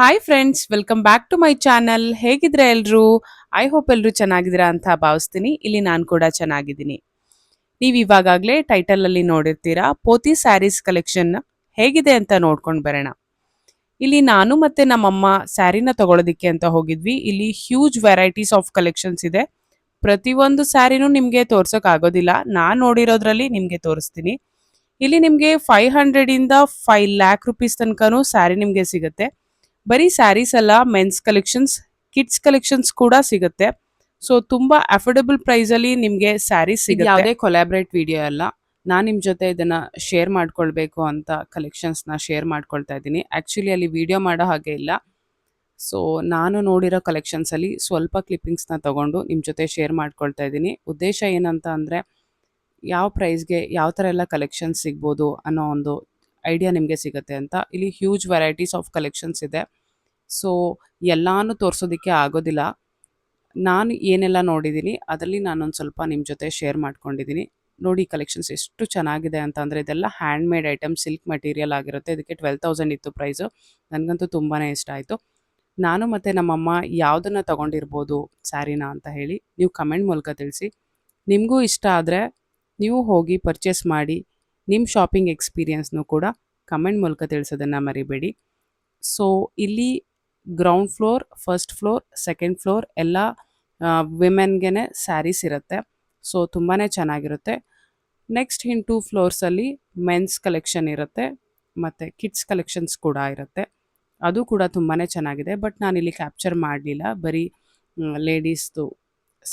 Hi friends, welcome back to my channel. ಹೇಗಿದ್ರೆ ಎಲ್ರು? I hope ಎಲ್ರು ಚೆನ್ನಾಗಿದ್ದೀರಾ ಅಂತ ಭಾವಿಸ್ತೀನಿ. ಇಲ್ಲಿ ನಾನು ಕೂಡ ಚೆನ್ನಾಗಿದ್ದೀನಿ. ನೀವು ಇವಾಗಲೇ ಟೈಟಲ್ ಅಲ್ಲಿ ನೋಡಿರ್ತೀರಾ, ಪೋತಿ ಸ್ಯಾರೀಸ್ ಕಲೆಕ್ಷನ್ ಹೇಗಿದೆ ಅಂತ ನೋಡ್ಕೊಂಡು ಬರೋಣ. ಇಲ್ಲಿ ನಾನು ಮತ್ತೆ ನಮ್ಮಮ್ಮ ಸ್ಯಾರಿನ ತಗೊಳ್ಳೋದಿಕ್ಕೆ ಅಂತ ಹೋಗಿದ್ವಿ. ಇಲ್ಲಿ ಹ್ಯೂಜ್ ವೆರೈಟೀಸ್ ಆಫ್ ಕಲೆಕ್ಷನ್ಸ್ ಇದೆ. ಪ್ರತಿಯೊಂದು ಸ್ಯಾರಿನೂ ನಿಮಗೆ ತೋರ್ಸಕ್ ಆಗೋದಿಲ್ಲ. ನಾನು ನೋಡಿರೋದ್ರಲ್ಲಿ ನಿಮಗೆ ತೋರಿಸ್ತೀನಿ. ಇಲ್ಲಿ ನಿಮಗೆ 500 ಇಂದ 5 lakh rupees ತನಕನೂ ಸ್ಯಾರಿ ನಿಮಗೆ ಸಿಗುತ್ತೆ. ಬರೀ ಸ್ಯಾರೀಸ್ ಅಲ್ಲ, ಮೆನ್ಸ್ ಕಲೆಕ್ಷನ್ಸ್, ಕಿಡ್ಸ್ ಕಲೆಕ್ಷನ್ಸ್ ಕೂಡ ಸಿಗುತ್ತೆ. ಸೊ ತುಂಬಾ ಅಫೋರ್ಡಬಲ್ ಪ್ರೈಸ್ ಅಲ್ಲಿ ನಿಮಗೆ ಸ್ಯಾರೀಸ್ ಸಿಗುತ್ತೆ. ಯಾವುದೇ ಕೊಲಾಬ್ರೇಟ್ ವಿಡಿಯೋ ಅಲ್ಲ, ನಾನು ನಿಮ್ಮ ಜೊತೆ ಇದನ್ನ ಶೇರ್ ಮಾಡ್ಕೊಳ್ಬೇಕು ಅಂತ ಕಲೆಕ್ಷನ್ಸ್ನ ಶೇರ್ ಮಾಡ್ಕೊಳ್ತಾ ಇದ್ದೀನಿ. ಆ್ಯಕ್ಚುಲಿ ಅಲ್ಲಿ ವಿಡಿಯೋ ಮಾಡೋ ಹಾಗೆ ಇಲ್ಲ. ಸೊ ನಾನು ನೋಡಿರೋ ಕಲೆಕ್ಷನ್ಸಲ್ಲಿ ಸ್ವಲ್ಪ ಕ್ಲಿಪ್ಪಿಂಗ್ಸ್ನ ತಗೊಂಡು ನಿಮ್ಮ ಜೊತೆ ಶೇರ್ ಮಾಡ್ಕೊಳ್ತಾ ಇದ್ದೀನಿ. ಉದ್ದೇಶ ಏನಂತ ಅಂದರೆ, ಯಾವ ಪ್ರೈಸ್ಗೆ ಯಾವ ಥರ ಎಲ್ಲ ಕಲೆಕ್ಷನ್ಸ್ ಸಿಗ್ಬೋದು ಅನ್ನೋ ಒಂದು ಐಡಿಯಾ ನಿಮಗೆ ಸಿಗುತ್ತೆ ಅಂತ. ಇಲ್ಲಿ ಹ್ಯೂಜ್ ವೆರೈಟೀಸ್ ಆಫ್ ಕಲೆಕ್ಷನ್ಸ್ ಇದೆ. ಸೊ ಎಲ್ಲಾನು ತೋರಿಸೋದಕ್ಕೆ ಆಗೋದಿಲ್ಲ. ನಾನು ಏನೆಲ್ಲ ನೋಡಿದ್ದೀನಿ ಅದರಲ್ಲಿ ನಾನೊಂದು ಸ್ವಲ್ಪ ನಿಮ್ಮ ಜೊತೆ ಶೇರ್ ಮಾಡ್ಕೊಂಡಿದ್ದೀನಿ. ನೋಡಿ ಕಲೆಕ್ಷನ್ಸ್ ಎಷ್ಟು ಚೆನ್ನಾಗಿದೆ ಅಂತ ಅಂದರೆ, ಇದೆಲ್ಲ hand made item, silk material ಆಗಿರುತ್ತೆ. ಇದಕ್ಕೆ 12,000 ಇತ್ತು ಪ್ರೈಸು. ನನಗಂತೂ ತುಂಬಾ ಇಷ್ಟ ಆಯಿತು. ನಾನು ಮತ್ತು ನಮ್ಮಮ್ಮ ಯಾವುದನ್ನು ತೊಗೊಂಡಿರ್ಬೋದು ಸ್ಯಾರಿನ ಅಂತ ಹೇಳಿ ನೀವು ಕಮೆಂಟ್ ಮೂಲಕ ತಿಳಿಸಿ. ನಿಮಗೂ ಇಷ್ಟ ಆದರೆ ನೀವು ಹೋಗಿ ಪರ್ಚೇಸ್ ಮಾಡಿ. ನಿಮ್ಮ ಶಾಪಿಂಗ್ ಎಕ್ಸ್ಪೀರಿಯನ್ಸ್ನು ಕೂಡ ಕಮೆಂಟ್ ಮೂಲಕ ತಿಳಿಸೋದನ್ನು ಮರಿಬೇಡಿ. ಸೊ ಇಲ್ಲಿ ground floor, first floor, second floor ಎಲ್ಲ ವಿಮೆನ್ಗೆ ಸ್ಯಾರೀಸ್ ಇರುತ್ತೆ. ಸೊ ತುಂಬಾ ಚೆನ್ನಾಗಿರುತ್ತೆ. ನೆಕ್ಸ್ಟ್ ಇನ್ 2 ಫ್ಲೋರ್ಸಲ್ಲಿ ಮೆನ್ಸ್ ಕಲೆಕ್ಷನ್ ಇರುತ್ತೆ ಮತ್ತು ಕಿಡ್ಸ್ ಕಲೆಕ್ಷನ್ಸ್ ಕೂಡ ಇರುತ್ತೆ. ಅದು ಕೂಡ ತುಂಬಾ ಚೆನ್ನಾಗಿದೆ. ಬಟ್ ನಾನಿಲ್ಲಿ ಕ್ಯಾಪ್ಚರ್ ಮಾಡಲಿಲ್ಲ, ಬರೀ ಲೇಡೀಸ್ದು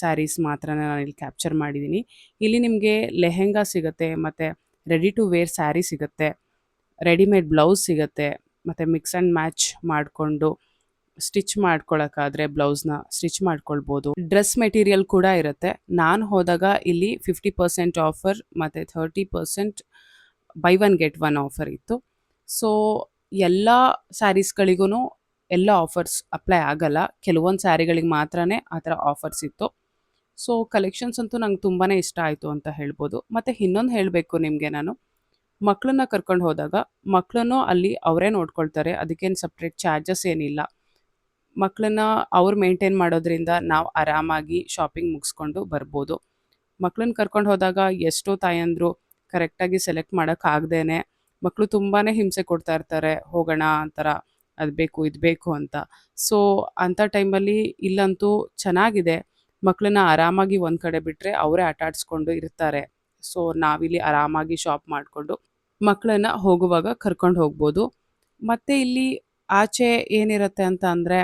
ಸ್ಯಾರೀಸ್ ಮಾತ್ರ ನಾನಿಲ್ಲಿ ಕ್ಯಾಪ್ಚರ್ ಮಾಡಿದ್ದೀನಿ. ಇಲ್ಲಿ ನಿಮಗೆ ಲೆಹೆಂಗಾ ಸಿಗುತ್ತೆ, ಮತ್ತು ರೆಡಿ ಟು ವೇರ್ ಸ್ಯಾರಿ ಸಿಗುತ್ತೆ, ರೆಡಿಮೇಡ್ ಬ್ಲೌಸ್ ಸಿಗುತ್ತೆ, ಮತ್ತು ಮಿಕ್ಸ್ ಆ್ಯಂಡ್ ಮ್ಯಾಚ್ ಮಾಡಿಕೊಂಡು ಸ್ಟಿಚ್ ಮಾಡ್ಕೊಳ್ಳೋಕ್ಕಾದರೆ ಬ್ಲೌಸ್ನ ಸ್ಟಿಚ್ ಮಾಡ್ಕೊಳ್ಬೋದು. ಡ್ರೆಸ್ ಮೆಟೀರಿಯಲ್ ಕೂಡ ಇರುತ್ತೆ. ನಾನು ಹೋದಾಗ ಇಲ್ಲಿ 50% ಆಫರ್ ಮತ್ತು 30% by one get one offer ಇತ್ತು. ಸೊ ಎಲ್ಲ ಸ್ಯಾರೀಸ್ಗಳಿಗೂ ಎಲ್ಲ ಆಫರ್ಸ್ ಅಪ್ಲೈ ಆಗಲ್ಲ. ಕೆಲವೊಂದು ಸ್ಯಾರಿಗಳಿಗೆ ಮಾತ್ರನೇ ಆ ಥರ ಆಫರ್ಸ್ ಇತ್ತು. ಸೊ ಕಲೆಕ್ಷನ್ಸ್ ಅಂತೂ ನಂಗೆ ತುಂಬಾ ಇಷ್ಟ ಆಯಿತು ಅಂತ ಹೇಳ್ಬೋದು. ಮತ್ತು ಇನ್ನೊಂದು ಹೇಳಬೇಕು ನಿಮಗೆ, ನಾನು ಮಕ್ಕಳನ್ನ ಕರ್ಕೊಂಡು ಹೋದಾಗ ಮಕ್ಕಳನ್ನು ಅಲ್ಲಿ ಅವರೇ ನೋಡ್ಕೊಳ್ತಾರೆ. ಅದಕ್ಕೇನು ಸಪ್ರೇಟ್ ಚಾರ್ಜಸ್ ಏನಿಲ್ಲ. ಮಕ್ಕಳನ್ನ ಅವ್ರು ಮೇಂಟೈನ್ ಮಾಡೋದ್ರಿಂದ ನಾವು ಆರಾಮಾಗಿ ಶಾಪಿಂಗ್ ಮುಗಿಸ್ಕೊಂಡು ಬರ್ಬೋದು. ಮಕ್ಕಳನ್ನ ಕರ್ಕೊಂಡು ಹೋದಾಗ ಎಷ್ಟೋ ತಾಯಂದರು ಕರೆಕ್ಟಾಗಿ ಸೆಲೆಕ್ಟ್ ಮಾಡೋಕ್ಕಾಗ್ದೇ ಮಕ್ಕಳು ತುಂಬಾ ಹಿಂಸೆ ಕೊಡ್ತಾ ಇರ್ತಾರೆ, ಹೋಗೋಣ ಅಂತಾರ, ಅದು ಬೇಕು ಇದು ಬೇಕು ಅಂತ. ಸೊ ಅಂಥ ಟೈಮಲ್ಲಿ ಇಲ್ಲಂತೂ ಚೆನ್ನಾಗಿದೆ. ಮಕ್ಕಳನ್ನ ಆರಾಮಾಗಿ ಒಂದು ಕಡೆ ಬಿಟ್ಟರೆ ಅವರೇ ಆಟ ಆಡಿಸ್ಕೊಂಡು ಇರ್ತಾರೆ. ಸೊ ನಾವಿಲ್ಲಿ ಆರಾಮಾಗಿ ಶಾಪ್ ಮಾಡಿಕೊಂಡು ಮಕ್ಕಳನ್ನ ಹೋಗುವಾಗ ಕರ್ಕೊಂಡು ಹೋಗ್ಬೋದು. ಮತ್ತು ಇಲ್ಲಿ ಆಚೆ ಏನಿರುತ್ತೆ ಅಂತ ಅಂದರೆ,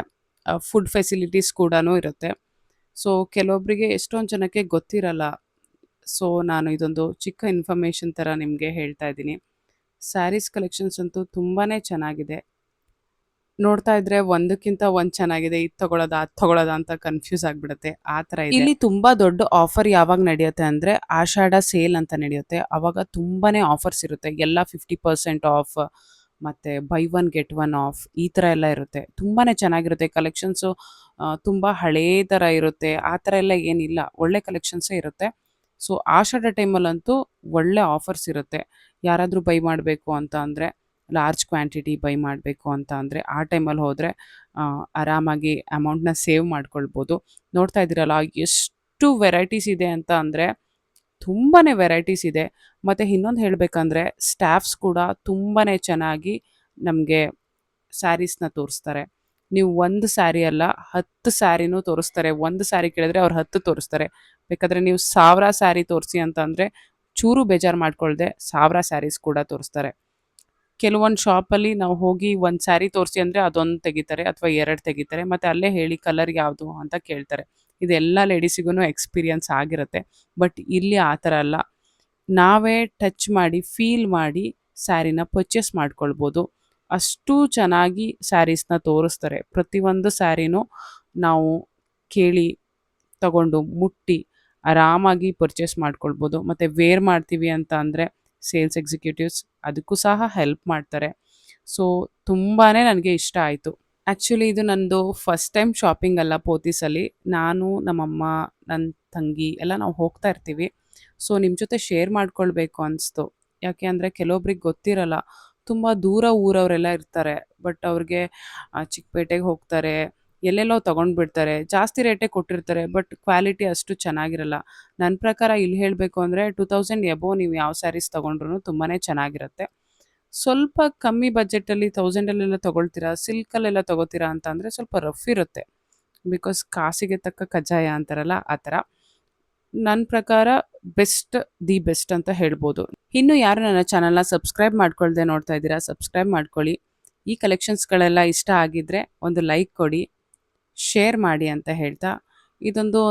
ಫುಡ್ ಫೆಸಿಲಿಟೀಸ್ ಕೂಡ ಇರುತ್ತೆ. ಸೊ ಕೆಲವೊಬ್ಬರಿಗೆ ಎಷ್ಟೊಂದು ಜನಕ್ಕೆ ಗೊತ್ತಿರಲ್ಲ. ಸೊ ನಾನು ಇದೊಂದು ಚಿಕ್ಕ ಇನ್ಫಾರ್ಮೇಷನ್ ಥರ ನಿಮಗೆ ಹೇಳ್ತಾ ಇದ್ದೀನಿ. ಸ್ಯಾರೀಸ್ ಕಲೆಕ್ಷನ್ಸ್ ಅಂತೂ ತುಂಬಾ ಚೆನ್ನಾಗಿದೆ. ನೋಡ್ತಾ ಇದ್ರೆ ಒಂದಕ್ಕಿಂತ ಒಂದು ಚೆನ್ನಾಗಿದೆ, ಇದು ತಗೊಳ್ಳೋದಾ ಅದು ತಗೊಳ್ಳೋದಾ ಅಂತ ಕನ್ಫ್ಯೂಸ್ ಆಗಿಬಿಡುತ್ತೆ, ಆ ಥರ ಇದೆ. ಇಲ್ಲಿ ತುಂಬ ದೊಡ್ಡ ಆಫರ್ ಯಾವಾಗ ನಡೆಯುತ್ತೆ ಅಂದರೆ, ಆಷಾಢ ಸೇಲ್ ಅಂತ ನಡೆಯುತ್ತೆ. ಆವಾಗ ತುಂಬಾ ಆಫರ್ಸ್ ಇರುತ್ತೆ. ಎಲ್ಲ 50% ಆಫ್ ಮತ್ತು by one get one of ಈ ಥರ ಎಲ್ಲ ಇರುತ್ತೆ. ತುಂಬಾ ಚೆನ್ನಾಗಿರುತ್ತೆ ಕಲೆಕ್ಷನ್ಸು. ತುಂಬ ಹಳೇ ಥರ ಇರುತ್ತೆ, ಆ ಥರ ಎಲ್ಲ ಏನಿಲ್ಲ, ಒಳ್ಳೆ ಕಲೆಕ್ಷನ್ಸೇ ಇರುತ್ತೆ. ಸೊ ಆಷಾಢ ಟೈಮಲ್ಲಂತೂ ಒಳ್ಳೆ ಆಫರ್ಸ್ ಇರುತ್ತೆ. ಯಾರಾದರೂ ಬೈ ಮಾಡಬೇಕು ಅಂತ ಅಂದರೆ, ಲಾರ್ಜ್ ಕ್ವಾಂಟಿಟಿ ಬೈ ಮಾಡಬೇಕು ಅಂತ ಅಂದರೆ ಆ ಟೈಮಲ್ಲಿ ಹೋದರೆ ಆರಾಮಾಗಿ ಅಮೌಂಟ್ನ ಸೇವ್ ಮಾಡ್ಕೊಳ್ಬೋದು. ನೋಡ್ತಾ ಇದ್ದೀರಲ್ಲ ಎಷ್ಟು ವೆರೈಟೀಸ್ ಇದೆ ಅಂತ ಅಂದರೆ, ತುಂಬಾ ವೆರೈಟೀಸ್ ಇದೆ. ಮತ್ತು ಇನ್ನೊಂದು ಹೇಳಬೇಕಂದ್ರೆ, ಸ್ಟಾಫ್ಸ್ ಕೂಡ ತುಂಬಾ ಚೆನ್ನಾಗಿ ನಮಗೆ ಸ್ಯಾರೀಸ್ನ ತೋರಿಸ್ತಾರೆ. ನೀವು ಒಂದು ಸ್ಯಾರಿ ಅಲ್ಲ 10 ಸ್ಯಾರಿನೂ ತೋರಿಸ್ತಾರೆ. ಒಂದು ಸ್ಯಾರಿ ಕೇಳಿದ್ರೆ ಅವ್ರು 10 ತೋರಿಸ್ತಾರೆ. ಬೇಕಾದರೆ ನೀವು 1000 ಸ್ಯಾರಿ ತೋರಿಸಿ ಅಂತ ಅಂದರೆ ಚೂರು ಬೇಜಾರು ಮಾಡ್ಕೊಳ್ದೆ 1000 ಸ್ಯಾರೀಸ್ ಕೂಡ ತೋರಿಸ್ತಾರೆ. ಕೆಲವೊಂದು ಶಾಪಲ್ಲಿ ನಾವು ಹೋಗಿ ಒಂದು ಸ್ಯಾರಿ ತೋರಿಸಿ ಅಂದರೆ ಅದೊಂದು ತೆಗಿತಾರೆ ಅಥವಾ 2 ತೆಗಿತಾರೆ. ಮತ್ತು ಅಲ್ಲೇ ಹೇಳಿ ಕಲರ್ ಯಾವುದು ಅಂತ ಕೇಳ್ತಾರೆ. ಇದೆಲ್ಲ ಲೇಡೀಸಿಗೂ ಎಕ್ಸ್ಪೀರಿಯನ್ಸ್ ಆಗಿರುತ್ತೆ. ಬಟ್ ಇಲ್ಲಿ ಆ ಥರ ಅಲ್ಲ. ನಾವೇ ಟಚ್ ಮಾಡಿ ಫೀಲ್ ಮಾಡಿ ಸ್ಯಾರಿನ ಪರ್ಚೇಸ್ ಮಾಡ್ಕೊಳ್ಬೋದು. ಅಷ್ಟು ಚೆನ್ನಾಗಿ ಸ್ಯಾರೀಸ್ನ ತೋರಿಸ್ತಾರೆ. ಪ್ರತಿಯೊಂದು ಸ್ಯಾರಿನೂ ನಾವು ಕೇಳಿ ತಗೊಂಡು ಮುಟ್ಟಿ ಆರಾಮಾಗಿ ಪರ್ಚೇಸ್ ಮಾಡ್ಕೊಳ್ಬೋದು. ಮತ್ತು ವೇರ್ ಮಾಡ್ತೀವಿ ಅಂತ ಅಂದರೆ ಸೇಲ್ಸ್ ಎಕ್ಸಿಕ್ಯೂಟಿವ್ಸ್ ಅದಕ್ಕೂ ಸಹ ಹೆಲ್ಪ್ ಮಾಡ್ತಾರೆ. ಸೊ ತುಂಬಾ ನನಗೆ ಇಷ್ಟ ಆಯಿತು. ಆ್ಯಕ್ಚುಲಿ ಇದು ನಂದು ಫಸ್ಟ್ ಟೈಮ್ ಶಾಪಿಂಗ್ ಅಲ್ಲ ಪೋತೀಸಲ್ಲಿ. ನಾನು, ನಮ್ಮಮ್ಮ, ನನ್ನ ತಂಗಿ ಎಲ್ಲ ನಾವು ಹೋಗ್ತಾ ಇರ್ತೀವಿ. ಸೊ ನಿಮ್ಮ ಜೊತೆ ಶೇರ್ ಮಾಡ್ಕೊಳ್ಬೇಕು ಅನಿಸ್ತು. ಯಾಕೆ ಅಂದರೆ ಕೆಲವೊಬ್ರಿಗೆ ಗೊತ್ತಿರಲ್ಲ ತುಂಬ ದೂರ ಊರವರೆಲ್ಲ ಇರ್ತಾರೆ. ಬಟ್ ಅವ್ರಿಗೆ ಚಿಕ್ಕಪೇಟೆಗೆ ಹೋಗ್ತಾರೆ, ಎಲ್ಲೆಲ್ಲೋ ತಗೊಂಡು ಬಿಡ್ತಾರೆ. ಜಾಸ್ತಿ ರೇಟೇ ಕೊಟ್ಟಿರ್ತಾರೆ. ಬಟ್ ಕ್ವಾಲಿಟಿ ಅಷ್ಟು ಚೆನ್ನಾಗಿರಲ್ಲ. ನನ್ನ ಪ್ರಕಾರ ಇಲ್ಲಿ ಹೇಳಬೇಕು ಅಂದರೆ 2000 ಎಬೋವ್ ನೀವು ಯಾವ ಸ್ಯಾರೀಸ್ ತೊಗೊಂಡ್ರೂ ತುಂಬಾ ಚೆನ್ನಾಗಿರುತ್ತೆ. ಸ್ವಲ್ಪ ಕಮ್ಮಿ ಬಜೆಟಲ್ಲಿ 1000 ತೊಗೊಳ್ತೀರಾ, ಸಿಲ್ಕಲ್ಲೆಲ್ಲ ತೊಗೋತೀರಾ ಅಂತ ಅಂದರೆ ಸ್ವಲ್ಪ ರಫ್ ಇರುತ್ತೆ. ಬಿಕಾಸ್ ಕಾಸಿಗೆ ತಕ್ಕ ಕಜ್ಜಾಯ ಅಂತಾರಲ್ಲ ಆ ಥರ. ನನ್ನ ಪ್ರಕಾರ ದಿ ಬೆಸ್ಟ್ ಅಂತ ಹೇಳ್ಬೋದು. ಇನ್ನು ಯಾರು ನನ್ನ ಚಾನಲ್‌ನ ಸಬ್ಸ್ಕ್ರೈಬ್ ಮಾಡ್ಕೊಳ್ದೆ ನೋಡ್ತಾ ಇದ್ದೀರಾ, ಸಬ್ಸ್ಕ್ರೈಬ್ ಮಾಡ್ಕೊಳ್ಳಿ. ಈ ಕಲೆಕ್ಷನ್ಸ್‌ಗಳೆಲ್ಲ ಇಷ್ಟ ಆಗಿದ್ರೆ ಒಂದು ಲೈಕ್ ಕೊಡಿ, ಶೇರ್ ಮಾಡಿ ಅಂತ ಹೇಳ್ತಾ,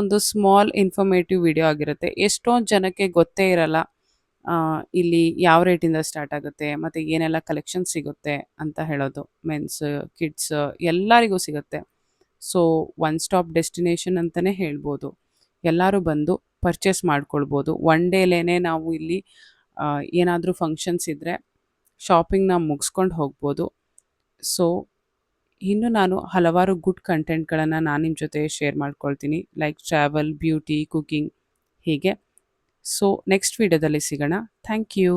ಒಂದು ಸ್ಮಾಲ್ ಇನ್ಫಾರ್ಮೇಟಿವ್ ವಿಡಿಯೋ ಆಗಿರುತ್ತೆ. ಎಷ್ಟೊಂದು ಜನಕ್ಕೆ ಗೊತ್ತೇ ಇರಲ್ಲ ಇಲ್ಲಿ ಯಾವ ರೇಟಿಂದ ಸ್ಟಾರ್ಟ್ ಆಗುತ್ತೆ, ಮತ್ತು ಏನೆಲ್ಲ ಕಲೆಕ್ಷನ್ ಸಿಗುತ್ತೆ ಅಂತ ಹೇಳೋದು. ಮೆನ್ಸ್, ಕಿಡ್ಸ್ ಎಲ್ಲರಿಗೂ ಸಿಗುತ್ತೆ. ಸೊ ಒನ್ ಸ್ಟಾಪ್ ಡೆಸ್ಟಿನೇಷನ್ ಅಂತಲೇ ಹೇಳ್ಬೋದು. ಎಲ್ಲರೂ ಬಂದು ಪರ್ಚೇಸ್ ಮಾಡ್ಕೊಳ್ಬೋದು. ಒನ್ ಡೇಲೇನೆ ನಾವು ಇಲ್ಲಿ ಏನಾದರೂ ಫಂಕ್ಷನ್ಸ್ ಇದ್ದರೆ ಶಾಪಿಂಗ್ನ ಮುಗಿಸ್ಕೊಂಡು ಹೋಗ್ಬೋದು. ಸೊ ಇನ್ನು ನಾನು ಹಲವಾರು ಗುಡ್ ಕಂಟೆಂಟ್ಗಳನ್ನು ನಾನು ನಿಮ್ಮ ಜೊತೆ ಶೇರ್ ಮಾಡ್ಕೊಳ್ತೀನಿ. ಲೈಕ್ ಟ್ರಾವೆಲ್, ಬ್ಯೂಟಿ, ಕುಕಿಂಗ್ ಹೀಗೆ. ಸೊ ನೆಕ್ಸ್ಟ್ ವಿಡಿಯೋದಲ್ಲಿ ಸಿಗೋಣ. Thank you.